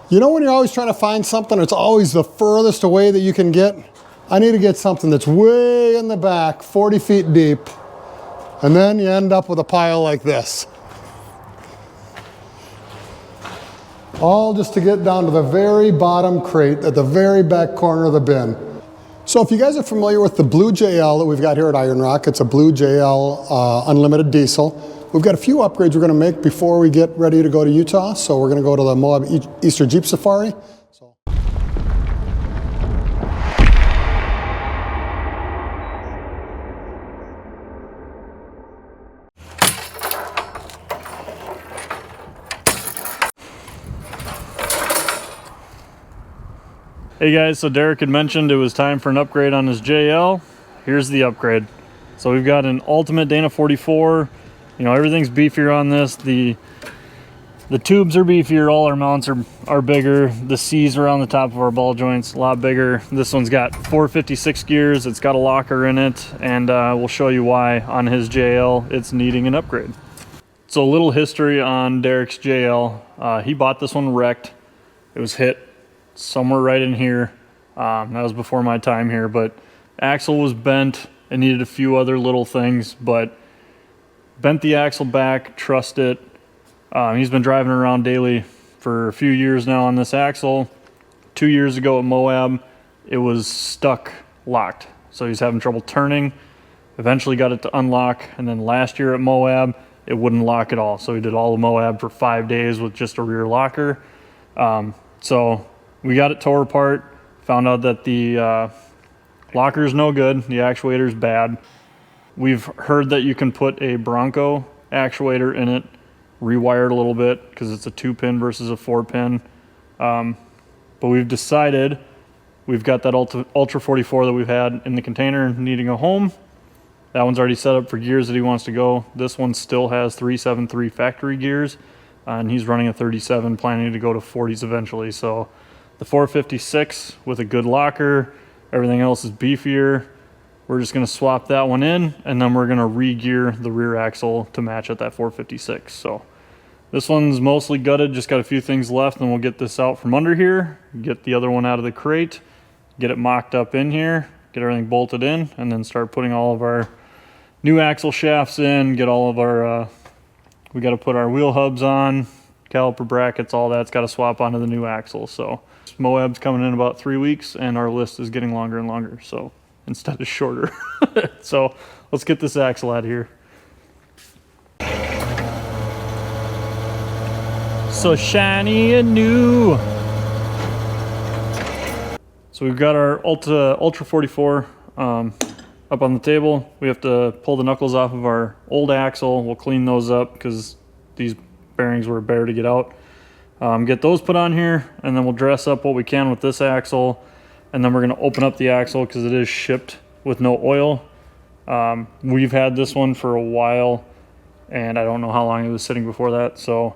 You know when you're always trying to find something, it's always the furthest away that you can get? I need to get something that's way in the back, 40 feet deep, and then you end up with a pile like this. All just to get down to the very bottom crate at the very back corner of the bin. So if you guys are familiar with the blue JL that we've got here at Iron Rock, it's a blue JL unlimited diesel. We've got a few upgrades we're going to make before we get ready to go to Utah. So we're going to go to the Moab Easter Jeep Safari. Hey guys, so Derek had mentioned it was time for an upgrade on his JL. Here's the upgrade. So we've got an Ultimate Dana 44. You know, everything's beefier on this. The tubes are beefier, all our mounts are bigger. The C's around the top of our ball joints, a lot bigger. This one's got 456 gears, it's got a locker in it, and we'll show you why on his JL it's needing an upgrade. So a little history on Derek's JL. He bought this one wrecked. It was hit somewhere right in here. That was before my time here, but axle was bent. It needed a few other little things, but bent the axle back, trussed it. He's been driving around daily for a few years now on this axle. 2 years ago at Moab, it was stuck locked. So he's having trouble turning. Eventually got it to unlock. And then last year at Moab, it wouldn't lock at all. So he did all of Moab for 5 days with just a rear locker. So we got it tore apart, found out that the locker's no good, the actuator's bad. We've heard that you can put a Bronco actuator in it, rewired a little bit because it's a 2-pin versus a 4-pin. But we've decided we've got that Ultra 44 that we've had in the container needing a home. That one's already set up for gears that he wants to go. This one still has 373 factory gears, and he's running a 37, planning to go to 40s eventually. So the 456 with a good locker, everything else is beefier. We're just going to swap that one in, and then we're going to re-gear the rear axle to match at that 456. So this one's mostly gutted, just got a few things left, and we'll get this out from under here, get the other one out of the crate, get it mocked up in here, get everything bolted in, and then start putting all of our new axle shafts in, get all of our, we got to put our wheel hubs on, caliper brackets, all that's got to swap onto the new axle. So Moab's coming in about 3 weeks, and our list is getting longer and longer, so instead of shorter. So let's get this axle out of here. So shiny and new. So we've got our Ultra 44 up on the table. We have to pull the knuckles off of our old axle. We'll clean those up because these bearings were a bear to get out. Get those put on here, and then we'll dress up what we can with this axle, and then we're going to open up the axle because it is shipped with no oil. We've had this one for a while, and I don't know how long it was sitting before that, so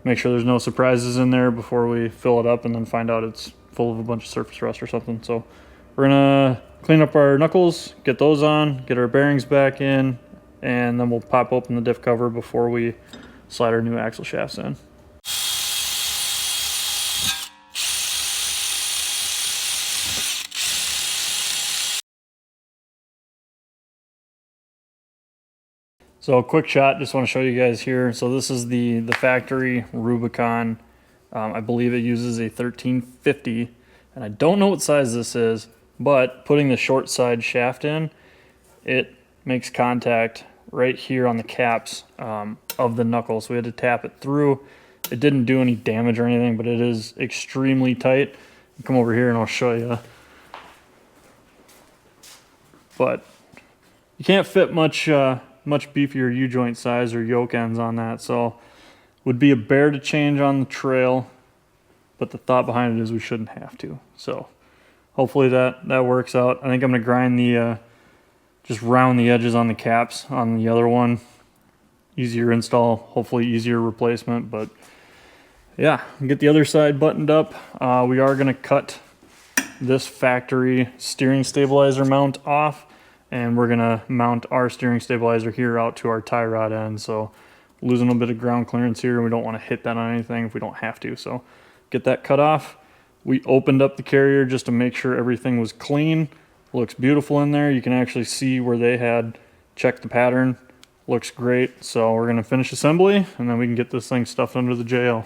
make sure there's no surprises in there before we fill it up and then find out it's full of a bunch of surface rust or something. So we're going to clean up our knuckles, get those on, get our bearings back in, and then we'll pop open the diff cover before we slide our new axle shafts in. So a quick shot, just want to show you guys here. So this is the factory Rubicon. I believe it uses a 1350, and I don't know what size this is, but putting the short side shaft in, it makes contact right here on the caps of the knuckle. So we had to tap it through. It didn't do any damage or anything, but it is extremely tight. I'll come over here and I'll show you. But you can't fit much beefier U-joint size or yoke ends on that, so would be a bear to change on the trail, but the thought behind it is we shouldn't have to. So hopefully that works out. I think I'm going to grind the just round the edges on the caps on the other one. Easier install, hopefully easier replacement, but yeah, get the other side buttoned up. We are going to cut this factory steering stabilizer mount off, and we're gonna mount our steering stabilizer here out to our tie rod end. So losing a bit of ground clearance here, we don't want to hit that on anything if we don't have to. So get that cut off. We opened up the carrier just to make sure everything was clean. Looks beautiful in there. You can actually see where they had checked the pattern. Looks great. So we're gonna finish assembly and then we can get this thing stuffed under the JL.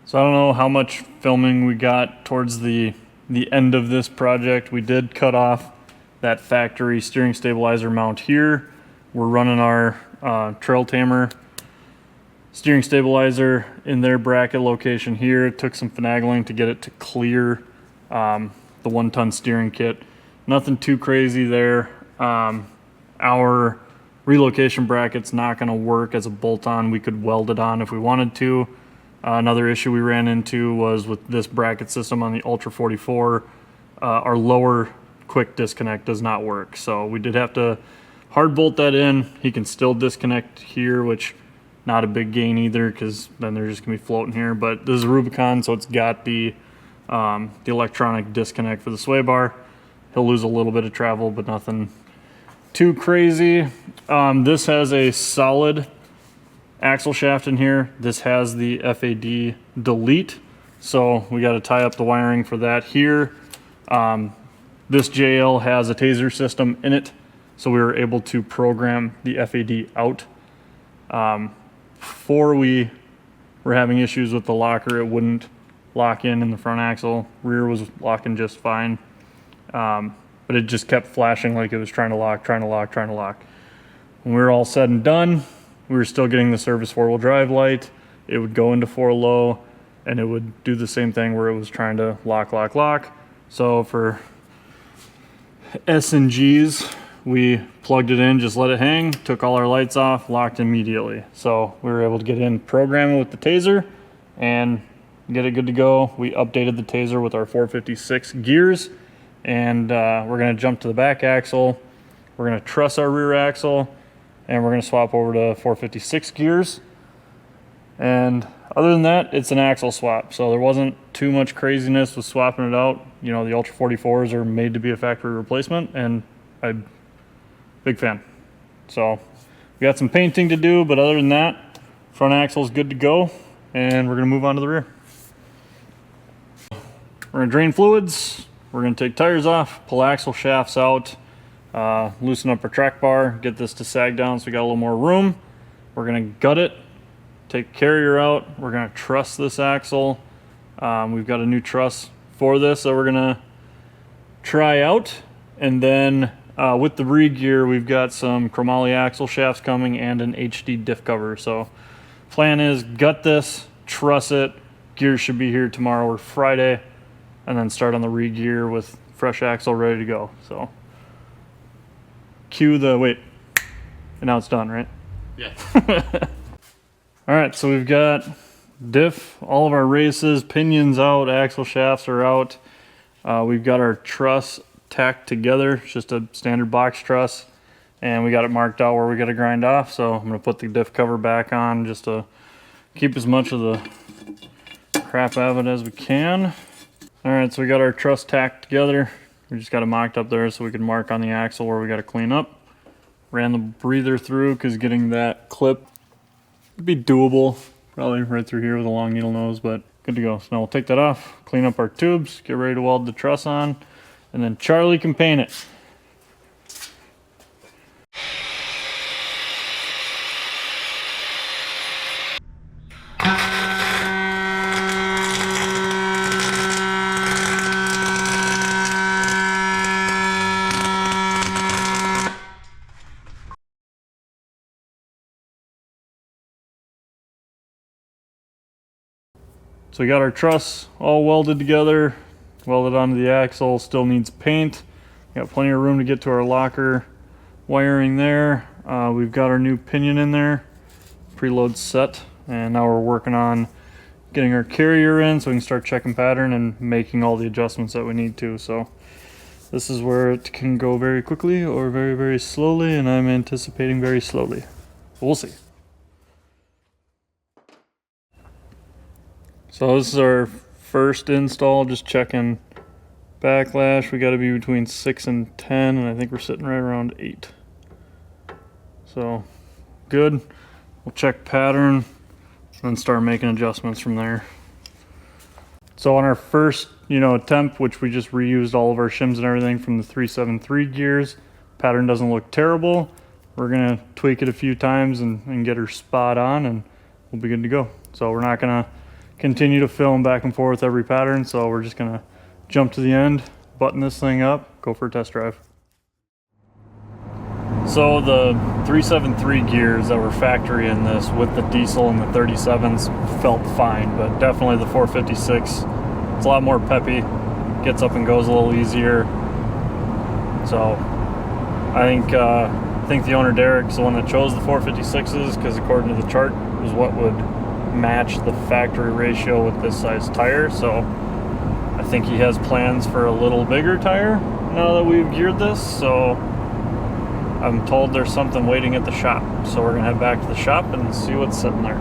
So I don't know how much filming we got towards the end of this project. We did cut off that factory steering stabilizer mount here. We're running our trail tamer steering stabilizer in their bracket location here. It took some finagling to get it to clear the 1-ton steering kit. Nothing too crazy there. Our relocation bracket's not going to work as a bolt-on. We could weld it on if we wanted to. Another issue we ran into was with this bracket system on the Ultra 44, our lower quick disconnect does not work. So we did have to hard bolt that in. He can still disconnect here, which not a big gain either, because then they're just gonna be floating here. But this is a Rubicon, so it's got the electronic disconnect for the sway bar. He'll lose a little bit of travel, but nothing too crazy. This has a solid axle shaft in here. This has the FAD delete, so we got to tie up the wiring for that here. This JL has a Tazer system in it, so we were able to program the FAD out. Before we were having issues with the locker, it wouldn't lock in the front axle. Rear was locking just fine, but it just kept flashing like it was trying to lock. When we were all said and done, we were still getting the service 4-wheel drive light. It would go into 4 low and it would do the same thing where it was trying to lock. So for S and G's, we plugged it in, just let it hang, took all our lights off, locked immediately. So we were able to get in, program it with the Tazer and get it good to go. We updated the Tazer with our 456 gears, and we're gonna jump to the back axle. We're gonna truss our rear axle, and we're going to swap over to 456 gears. And other than that, it's an axle swap. So there wasn't too much craziness with swapping it out. You know, the Ultra 44s are made to be a factory replacement, and I'm big fan. So we got some painting to do, but other than that, front axle's good to go, and we're going to move on to the rear. We're going to drain fluids. We're going to take tires off, pull axle shafts out, loosen up our track bar, get this to sag down so we got a little more room. We're gonna gut it, take carrier out. We're gonna truss this axle. We've got a new truss for this that we're gonna try out. And then with the re-gear, we've got some chromoly axle shafts coming and an HD diff cover. So plan is gut this, truss it. Gears should be here tomorrow or Friday, and then start on the re-gear with fresh axle ready to go. So cue the wait, and now it's done, right? Yeah. All right, so we've got diff, all of our races, pinions out, axle shafts are out. We've got our truss tacked together. It's just a standard box truss, and we got it marked out where we got to grind off. So I'm gonna put the diff cover back on just to keep as much of the crap out of it as we can. All right, so we got our truss tacked together. We just got it mocked up there so we can mark on the axle where we got to clean up. Ran the breather through because getting that clip would be doable. Probably right through here with a long needle nose, but good to go. So now we'll take that off, clean up our tubes, get ready to weld the truss on, and then Charlie can paint it. So we got our truss all welded together, welded onto the axle, still needs paint. Got plenty of room to get to our locker wiring there. We've got our new pinion in there, preload set, and now we're working on getting our carrier in so we can start checking pattern and making all the adjustments that we need to. So this is where it can go very quickly or very, very slowly, and I'm anticipating very slowly. We'll see. So this is our first install, just checking backlash. We got to be between 6 and 10, and I think we're sitting right around 8. So good. We'll check pattern and start making adjustments from there. So on our first, attempt, which we just reused all of our shims and everything from the 373 gears, pattern doesn't look terrible. We're gonna tweak it a few times and get her spot on, and we'll be good to go. So we're not gonna continue to film back and forth every pattern, so we're just gonna jump to the end, button this thing up, go for a test drive. So the 373 gears that were factory in this with the diesel and the 37s felt fine, but definitely the 456, it's a lot more peppy, gets up and goes a little easier. So I think the owner Derek's the one that chose the 456s because according to the chart was what would match the factory ratio with this size tire. So I think he has plans for a little bigger tire now that we've geared this. So I'm told there's something waiting at the shop. So we're gonna head back to the shop and see what's sitting there.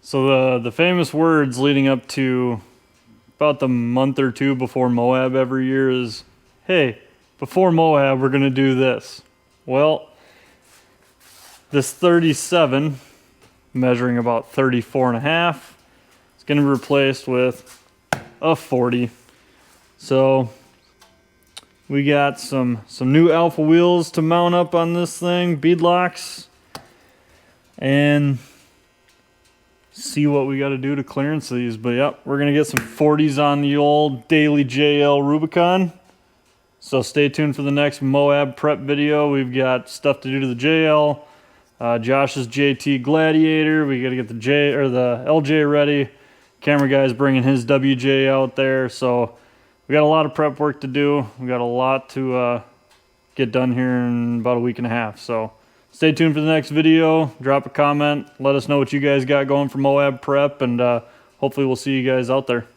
So the famous words leading up to about the month or two before Moab every year is, hey, before Moab, we're gonna do this. Well, this 37, measuring about 34 and a half, is gonna be replaced with a 40. So we got some new alpha wheels to mount up on this thing, bead locks, and see what we got to do to clearance these. But yep, we're gonna get some 40s on the old daily JL Rubicon. So stay tuned for the next Moab prep video. We've got stuff to do to the JL, Josh's JT Gladiator. We got to get the LJ ready. Camera guy's bringing his WJ out there. So we got a lot of prep work to do. We got a lot to get done here in about a week and a half. So stay tuned for the next video. Drop a comment. Let us know what you guys got going for Moab prep, and hopefully we'll see you guys out there.